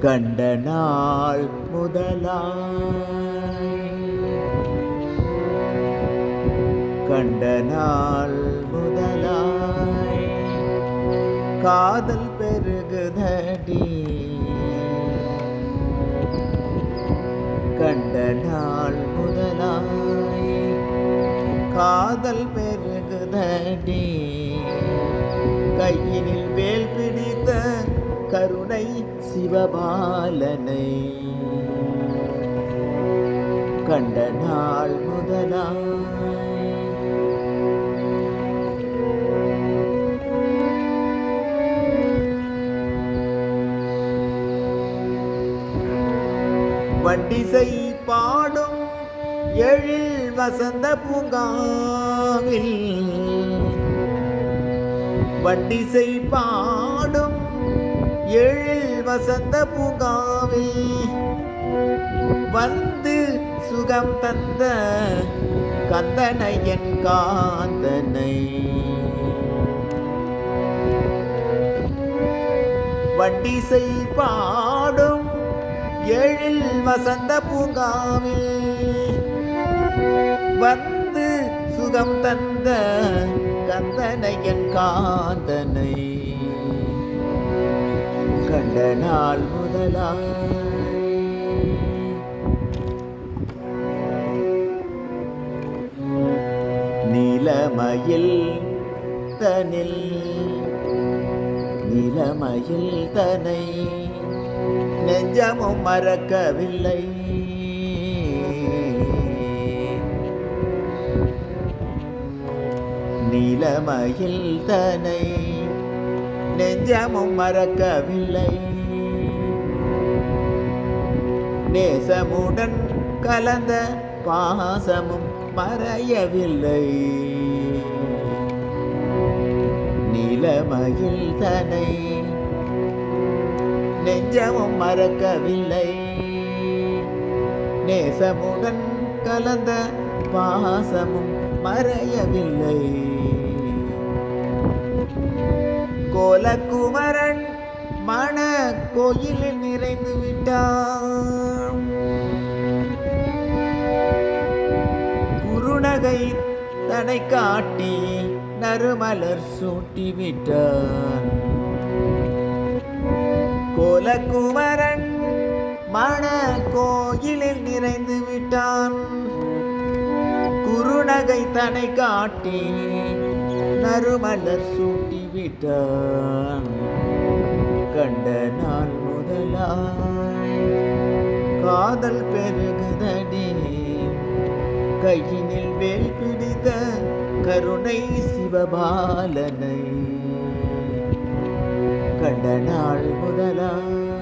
கண்ட நாள் முதலாய் கண்ட நாள் முதலாய் காதல் பெருகுதடி. கண்ட நாள் முதலாய் காதல் பெருகுதடி. கையினில் வேல் பிடித்த கருணை சிவபாலனை கண்ட நாள் முதலாய் வண்டிசை பாடும் எழில் வசந்த பூங்காவில் வண்டிசை பாடும் எழில் வசந்த பூங்காவில் வந்து சுகம் தந்த கந்தனை என் காந்தனை வண்டிசை பாடும் எழில் வசந்த பூங்காவில் வந்து சுகம் தந்த கந்தனை என் காந்தனை கண்ட நாள் முதலாய் நீலமயில் தனில் நீலமயில் தனை நெஞ்சமும் மறக்கவில்லை. நீலமயில் தனை நெஞ்சமும் மறக்கவில்லை. நேசமுடன் கலந்த பாசமும் மறையவில்லை. நீலமயில் தனை நெஞ்சமும் மறக்கவில்லை. நேசமுடன் கலந்த பாசமும் மறையவில்லை. கோலக்குமரன் மன கோயிலில் நிறைந்து விட்டான். குறுநகை தனை காட்டி நறுமலர் சூட்டி விட்டான். கோலக்குமரன் மன கோயிலில் நிறைந்து விட்டான். குறுநகை தனை காட்டி நறுமலர் சூட்டி விட்டான். கண்ட நாள் முதலாய் காதல் பெருகுதடி. கையினில் வேல் பிடித்த கருணை சிவபாலனை கண்ட நாள் முதலாய்